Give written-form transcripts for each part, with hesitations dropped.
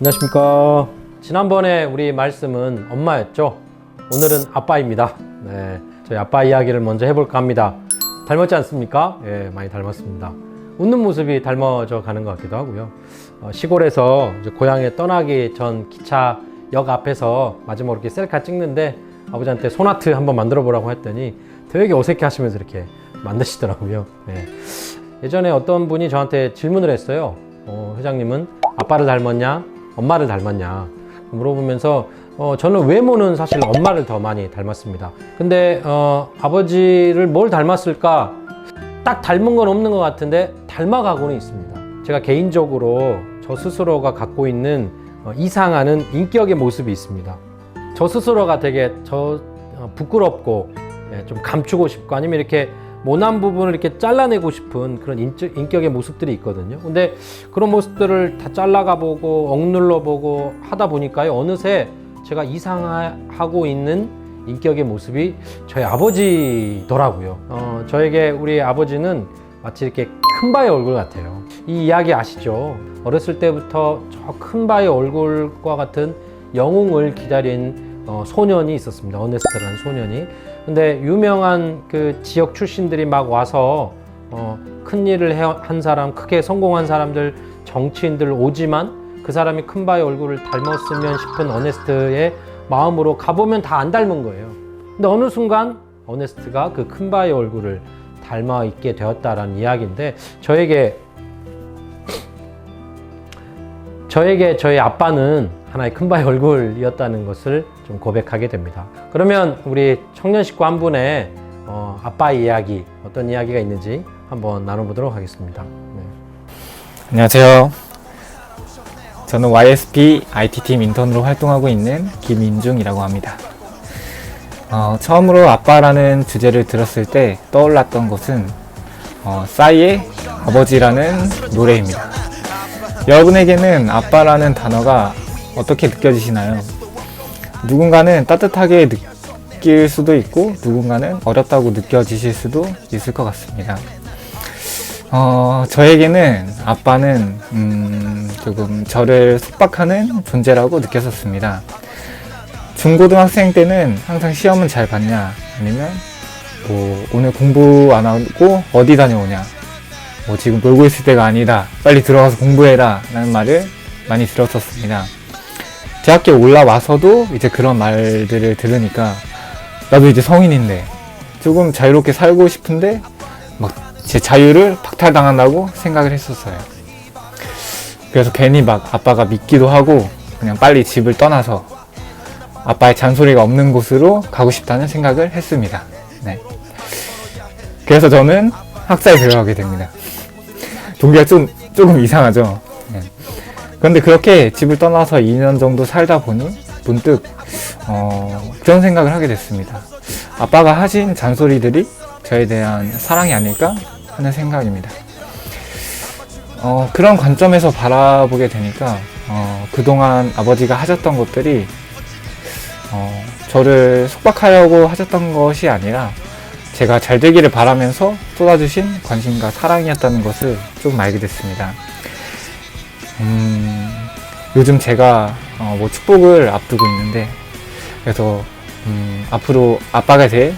안녕하십니까. 지난번에 우리 말씀은 엄마였죠. 오늘은 아빠입니다. 네, 저희 아빠 이야기를 먼저 해볼까 합니다. 닮았지 않습니까? 예, 많이 닮았습니다. 웃는 모습이 닮아져 가는 것 같기도 하고요. 시골에서 이제 고향에 떠나기 전 기차역 앞에서 마지막으로 이렇게 셀카 찍는데 아버지한테 손아트 한번 만들어 보라고 했더니 되게 어색해 하시면서 이렇게 만드시더라고요. 예. 예전에 어떤 분이 저한테 질문을 했어요. 회장님은 아빠를 닮았냐? 엄마를 닮았냐? 물어보면서 저는 외모는 사실 엄마를 더 많이 닮았습니다. 근데 아버지를 뭘 닮았을까? 딱 닮은 건 없는 것 같은데 닮아가고는 있습니다. 제가 개인적으로 저 스스로가 갖고 있는 이상하는 인격의 모습이 있습니다. 저 스스로가 되게 부끄럽고 좀 감추고 싶고 아니면 이렇게 모난 부분을 이렇게 잘라내고 싶은 그런 인격의 모습들이 있거든요. 근데 그런 모습들을 다 잘라가 보고 억눌러 보고 하다 보니까요, 어느새 제가 이상하고 있는 인격의 모습이 저희 아버지더라고요. 저에게 우리 아버지는 마치 이렇게 큰 바의 얼굴 같아요. 이 이야기 아시죠? 어렸을 때부터 저 큰 바의 얼굴과 같은 영웅을 기다린 소년이 있었습니다. 어네스트라는 소년이. 근데 유명한 그 지역 출신들이 막 와서 큰 일을 한 사람, 크게 성공한 사람들, 정치인들 오지만 그 사람이 큰 바의 얼굴을 닮았으면 싶은 어네스트의 마음으로 가보면 다 안 닮은 거예요. 근데 어느 순간 어네스트가 그 큰 바의 얼굴을 닮아 있게 되었다라는 이야기인데 저에게 저희 아빠는 하나의 큰 바의 얼굴이었다는 것을 좀 고백하게 됩니다. 그러면 우리 청년 식구 한 분의 아빠의 이야기, 어떤 이야기가 있는지 한번 나눠보도록 하겠습니다. 네. 안녕하세요. 저는 YSP IT팀 인턴으로 활동하고 있는 김인중이라고 합니다. 처음으로 아빠라는 주제를 들었을 때 떠올랐던 것은 싸이의 아버지라는 노래입니다. 여러분에게는 아빠라는 단어가 어떻게 느껴지시나요? 누군가는 따뜻하게 느낄 수도 있고 누군가는 어렵다고 느껴지실 수도 있을 것 같습니다. 저에게는 아빠는 조금 저를 속박하는 존재라고 느꼈었습니다. 중고등학생 때는 항상 시험은 잘 봤냐, 아니면 뭐 오늘 공부 안 하고 어디 다녀오냐, 뭐 지금 놀고 있을 때가 아니다, 빨리 들어가서 공부해라 라는 말을 많이 들었었습니다. 대학교에 올라와서도 이제 그런 말들을 들으니까 나도 이제 성인인데 조금 자유롭게 살고 싶은데 막 제 자유를 박탈당한다고 생각을 했었어요. 그래서 괜히 막 아빠가 믿기도 하고 그냥 빨리 집을 떠나서 아빠의 잔소리가 없는 곳으로 가고 싶다는 생각을 했습니다. 네. 그래서 저는 학사에 들어가게 됩니다. 동기가 조금 이상하죠. 네. 그런데 그렇게 집을 떠나서 2년 정도 살다 보니 문득 그런 생각을 하게 됐습니다. 아빠가 하신 잔소리들이 저에 대한 사랑이 아닐까 하는 생각입니다. 그런 관점에서 바라보게 되니까 그동안 아버지가 하셨던 것들이 저를 속박하려고 하셨던 것이 아니라 제가 잘 되기를 바라면서 쏟아주신 관심과 사랑이었다는 것을 좀 알게 됐습니다. 요즘 제가 뭐 축복을 앞두고 있는데, 그래서 앞으로 아빠가 될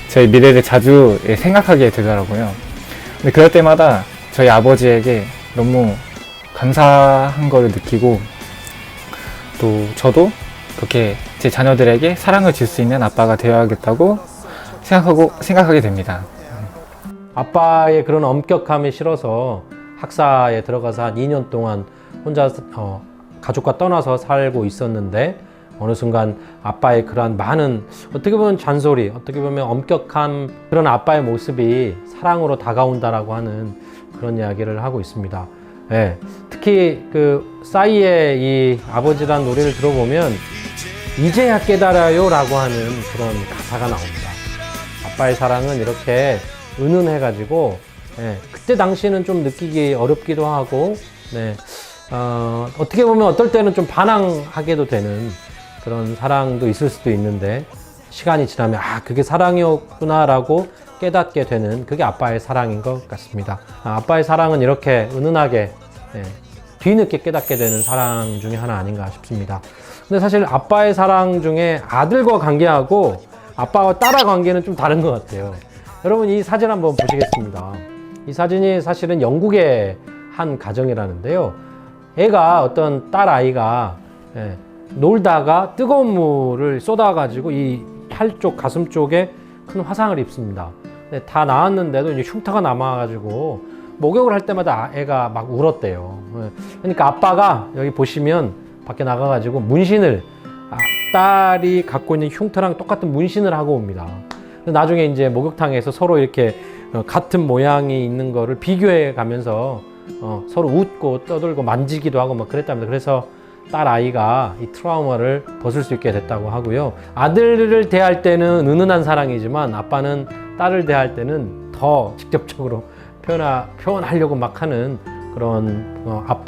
저희 미래를 자주 생각하게 되더라고요. 근데 그럴 때마다 저희 아버지에게 너무 감사한 걸 느끼고, 또 저도 그렇게 제 자녀들에게 사랑을 줄 수 있는 아빠가 되어야겠다고 생각하게 됩니다. 아빠의 그런 엄격함이 싫어서 학사에 들어가서 한 2년 동안 혼자 가족과 떠나서 살고 있었는데 어느 순간 아빠의 그러한 많은 어떻게 보면 잔소리, 어떻게 보면 엄격한 그런 아빠의 모습이 사랑으로 다가온다라고 하는 그런 이야기를 하고 있습니다. 네, 특히 그 싸이의 이 아버지란 노래를 들어보면 이제야 깨달아요 라고 하는 그런 가사가 나옵니다. 아빠의 사랑은 이렇게 은은해가지고 그때 당시에는 좀 느끼기 어렵기도 하고 어떻게 보면 어떨 때는 좀 반항하게도 되는 그런 사랑도 있을 수도 있는데 시간이 지나면 그게 사랑이었구나 라고 깨닫게 되는 그게 아빠의 사랑인 것 같습니다. 아빠의 사랑은 이렇게 은은하게 뒤늦게 깨닫게 되는 사랑 중에 하나 아닌가 싶습니다. 근데 사실 아빠의 사랑 중에 아들과 관계하고 아빠와 딸의 관계는 좀 다른 것 같아요. 여러분 이 사진 한번 보시겠습니다. 이 사진이 사실은 영국의 한 가정이라는데요. 애가 어떤 딸 아이가 놀다가 뜨거운 물을 쏟아가지고 이 팔 쪽 가슴 쪽에 큰 화상을 입습니다. 다 나았는데도 이제 흉터가 남아가지고 목욕을 할 때마다 애가 막 울었대요. 그러니까 아빠가 여기 보시면 밖에 나가가지고 문신을 딸이 갖고 있는 흉터랑 똑같은 문신을 하고 옵니다. 나중에 이제 목욕탕에서 서로 이렇게 같은 모양이 있는 거를 비교해 가면서 서로 웃고 떠들고 만지기도 하고 막 그랬답니다. 그래서 딸 아이가 이 트라우마를 벗을 수 있게 됐다고 하고요. 아들을 대할 때는 은은한 사랑이지만 아빠는 딸을 대할 때는 더 직접적으로 표현하려고 막 하는 그런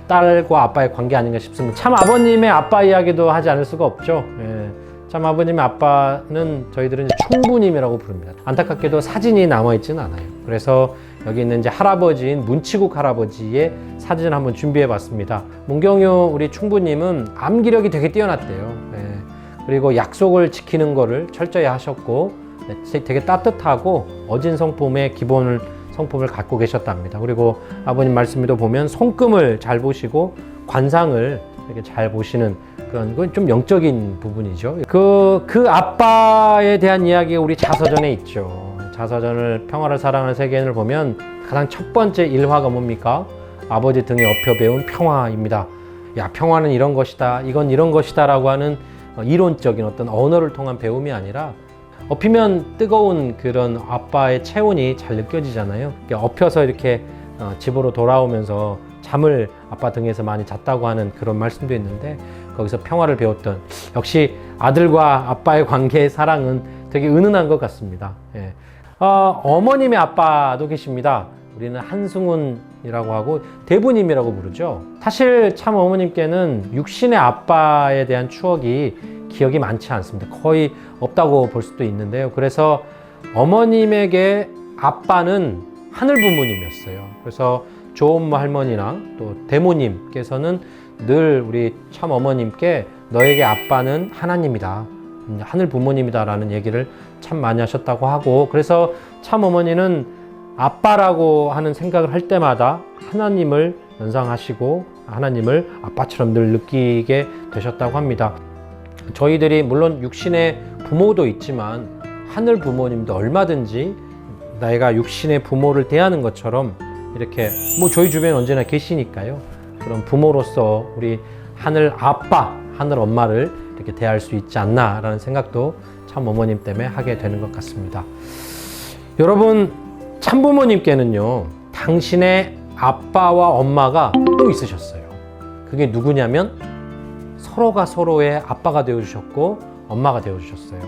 딸과 아빠의 관계 아닌가 싶습니다. 참 아버님의 아빠 이야기도 하지 않을 수가 없죠. 예. 참 아버님의 아빠는 저희들은 이제 충부님이라고 부릅니다. 안타깝게도 사진이 남아있지는 않아요. 그래서 여기 있는 이제 할아버지인 문치국 할아버지의 사진을 한번 준비해 봤습니다. 문경유 우리 충부님은 암기력이 되게 뛰어났대요. 예. 그리고 약속을 지키는 거를 철저히 하셨고 되게 따뜻하고 어진 성품의 성품을 갖고 계셨답니다. 그리고 아버님 말씀에도 보면 손금을 잘 보시고 관상을 이렇게 잘 보시는 그건 좀 영적인 부분이죠. 그 아빠에 대한 이야기가 우리 자서전에 있죠. 자서전을 평화를 사랑하는 세계인을 보면 가장 첫 번째 일화가 뭡니까? 아버지 등에 엎여 배운 평화입니다. 야, 평화는 이런 것이다. 이건 이런 것이다. 라고 하는 이론적인 어떤 언어를 통한 배움이 아니라 엎이면 뜨거운 그런 아빠의 체온이 잘 느껴지잖아요. 엎여서 이렇게 집으로 돌아오면서 잠을 아빠 등에서 많이 잤다고 하는 그런 말씀도 있는데 거기서 평화를 배웠던 역시 아들과 아빠의 관계의 사랑은 되게 은은한 것 같습니다. 예. 어머님의 아빠도 계십니다. 우리는 한승훈이라고 하고 대부님이라고 부르죠. 사실 참 어머님께는 육신의 아빠에 대한 기억이 많지 않습니다. 거의 없다고 볼 수도 있는데요. 그래서 어머님에게 아빠는 하늘 부모님이었어요. 그래서 조엄마 할머니랑 또 대모님께서는 늘 우리 참 어머님께 너에게 아빠는 하나님이다. 하늘 부모님이다 라는 얘기를 참 많이 하셨다고 하고 그래서 참 어머니는 아빠라고 하는 생각을 할 때마다 하나님을 연상하시고 하나님을 아빠처럼 늘 느끼게 되셨다고 합니다. 저희들이 물론 육신의 부모도 있지만 하늘 부모님도 얼마든지 내가 육신의 부모를 대하는 것처럼 이렇게 뭐 저희 주변에 언제나 계시니까요. 그런 부모로서 우리 하늘 아빠, 하늘 엄마를 이렇게 대할 수 있지 않나라는 생각도 참 어머님 때문에 하게 되는 것 같습니다. 여러분 참부모님께는요 당신의 아빠와 엄마가 또 있으셨어요. 그게 누구냐면 서로가 서로의 아빠가 되어주셨고 엄마가 되어주셨어요.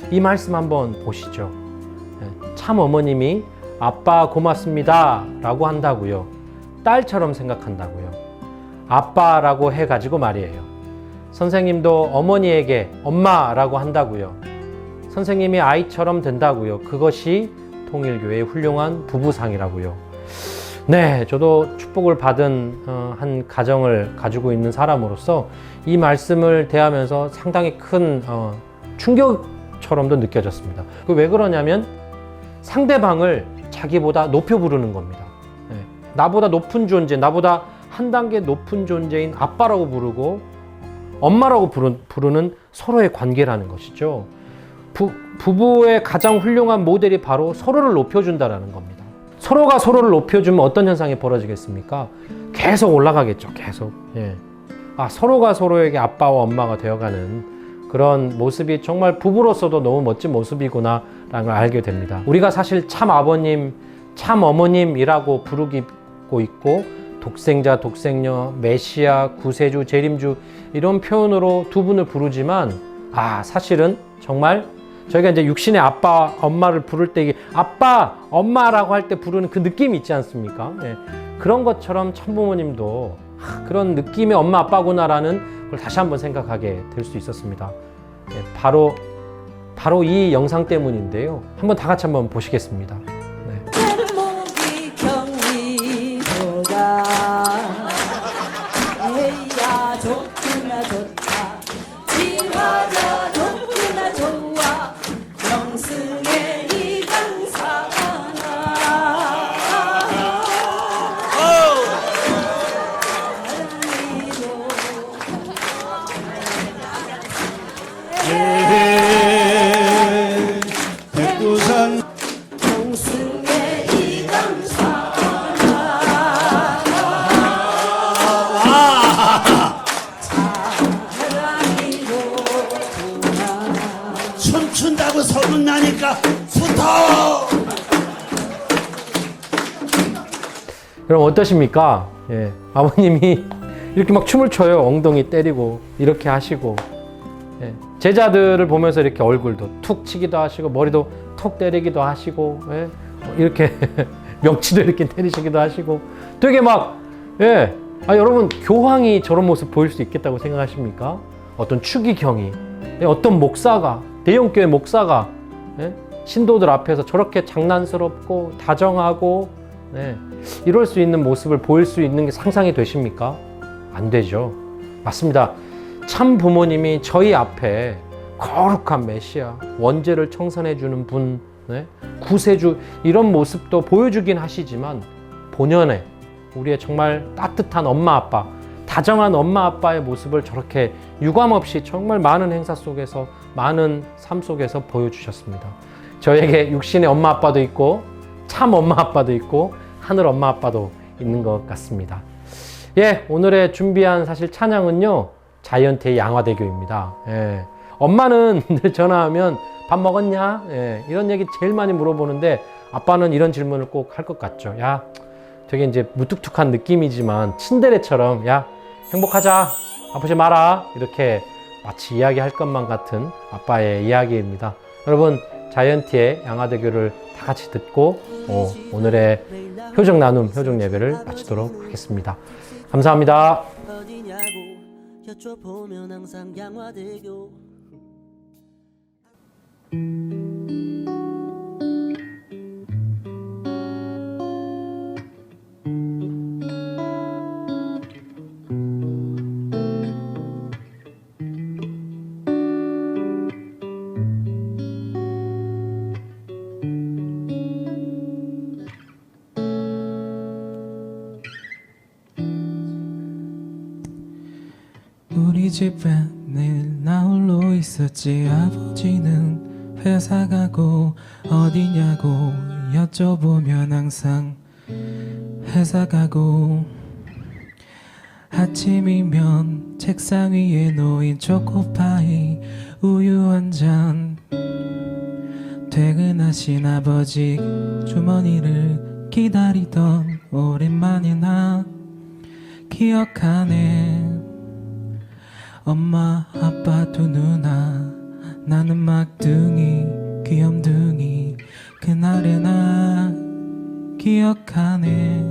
이 말씀 한번 보시죠. 참 어머님이 아빠 고맙습니다 라고 한다고요. 딸처럼 생각한다고요. 아빠라고 해가지고 말이에요. 선생님도 어머니에게 엄마라고 한다고요. 선생님이 아이처럼 된다고요. 그것이 통일교회의 훌륭한 부부상이라고요. 네, 저도 축복을 받은 한 가정을 가지고 있는 사람으로서 이 말씀을 대하면서 상당히 큰 충격처럼도 느껴졌습니다. 왜 그러냐면 상대방을 자기보다 높여 부르는 겁니다. 네, 나보다 높은 존재, 나보다 한 단계 높은 존재인 아빠라고 부르고 엄마라고 부르는 서로의 관계라는 것이죠. 부부의 가장 훌륭한 모델이 바로 서로를 높여준다라는 겁니다. 서로가 서로를 높여주면 어떤 현상이 벌어지겠습니까? 계속 올라가겠죠. 계속. 예. 서로가 서로에게 아빠와 엄마가 되어가는 그런 모습이 정말 부부로서도 너무 멋진 모습이구나 라는 걸 알게 됩니다. 우리가 사실 참 아버님, 참 어머님이라고 부르고 있고 독생자, 독생녀, 메시아, 구세주, 재림주 이런 표현으로 두 분을 부르지만 사실은 정말 저희가 이제 육신의 아빠, 엄마를 부를 때 이게 아빠, 엄마라고 할 때 부르는 그 느낌이 있지 않습니까? 예. 그런 것처럼 참부모님도 그런 느낌의 엄마, 아빠구나라는 걸 다시 한번 생각하게 될 수 있었습니다. 예. 바로 이 영상 때문인데요. 한번 다 같이 한번 보시겠습니다. 네. 우승의 이강사 춤춘다고 소문나니까 붙어. 그럼 어떠십니까? 예, 아버님이 이렇게 막 춤을 춰요. 엉덩이 때리고 이렇게 하시고, 예, 제자들을 보면서 이렇게 얼굴도 툭 치기도 하시고 머리도 툭 때리기도 하시고, 예, 이렇게 명치도 이렇게 때리시기도 하시고 되게 막, 예, 여러분 교황이 저런 모습 보일 수 있겠다고 생각하십니까? 어떤 추기경이, 예, 어떤 목사가, 대형교회 목사가, 예, 신도들 앞에서 저렇게 장난스럽고 다정하고, 네, 이럴 수 있는 모습을 보일 수 있는 게 상상이 되십니까? 안 되죠. 맞습니다. 참 부모님이 저희 앞에 거룩한 메시아, 원죄를 청산해 주는 분, 네, 구세주, 이런 모습도 보여주긴 하시지만 본연의 우리의 정말 따뜻한 엄마 아빠, 다정한 엄마 아빠의 모습을 저렇게 유감없이 정말 많은 행사 속에서, 많은 삶 속에서 보여주셨습니다. 저에게 육신의 엄마 아빠도 있고 참 엄마 아빠도 있고 하늘 엄마 아빠도 있는 것 같습니다. 예, 오늘의 준비한 사실 찬양은요, 자이언티의 양화대교입니다. 예, 엄마는 늘 전화하면 밥 먹었냐? 예, 이런 얘기 제일 많이 물어보는데 아빠는 이런 질문을 꼭 할 것 같죠. 야, 되게 이제 무뚝뚝한 느낌이지만 친데레처럼, 야, 행복하자, 아프지 마라, 이렇게 마치 이야기할 것만 같은 아빠의 이야기입니다. 여러분, 자이언티의 양화대교를 다 같이 듣고 오늘의 효정 나눔, 효정 예배를 마치도록 하겠습니다. 감사합니다. 어디냐고 여쭤보면 항상 양화대교. 우리 집에 늘 나 홀로 있었지. 아버지는 회사 가고 어디냐고 여쭤보면 항상 회사 가고, 아침이면 책상 위에 놓인 초코파이 우유 한 잔, 퇴근하신 아버지 주머니를 기다리던 오랜만에 나 기억하네. 엄마 아빠 두 누나, 나는 막둥이 귀염둥이, 그날의 나 기억하네.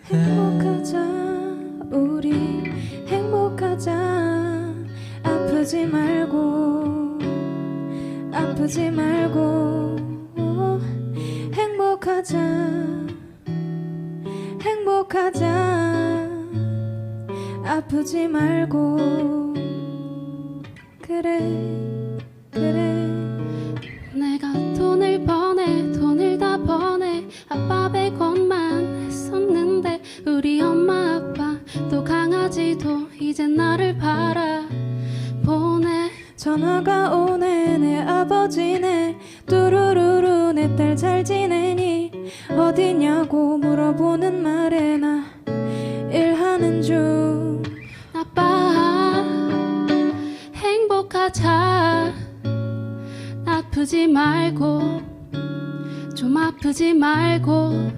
행복하자 우리 행복하자. 아프지 말고 행복하자 아프지 말고. 그래 내가 돈을 다 버네. 아빠 100원만 했었는데 우리 엄마 아빠 또 강아지도 이제 나를 바라보네. 전화가 오네. 내 아버지네. 뚜루루루 내 딸 잘 지내니? 어디냐고 물어보는 말에 나 일하는 중. 아빠 행복하자. 아프지 말고 좀 아프지 말고.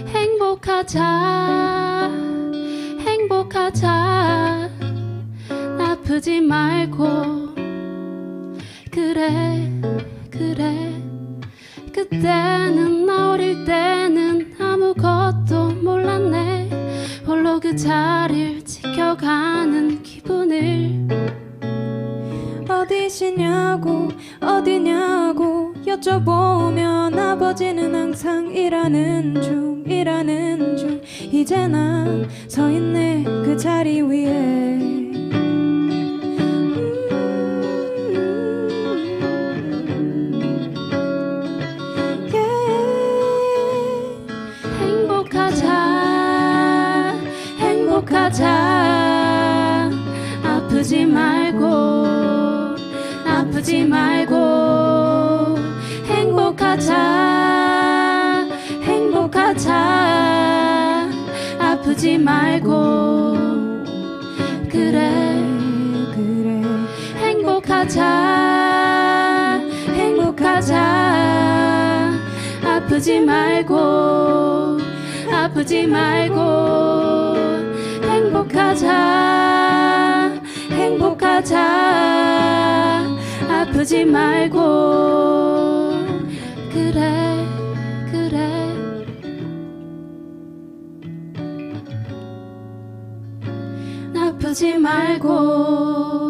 행복하자 아프지 말고. 그래 그때는 나 어릴 때는 아무것도 몰랐네. 홀로 그 자리를 지켜가는 기분을. 어디시냐고 어디냐고 여쭤보면 아버지는 항상 일하는 중. 이제 나 서 있네 그 자리 위에. 행복하자 아프지 말고 행복하자 행복하자 아프지 말고 그래 그래 행복하자 행복하자 아프지 말고 아프지 말고 행복하자 행복하자 아프지 말고 그래 그래 아프지 말고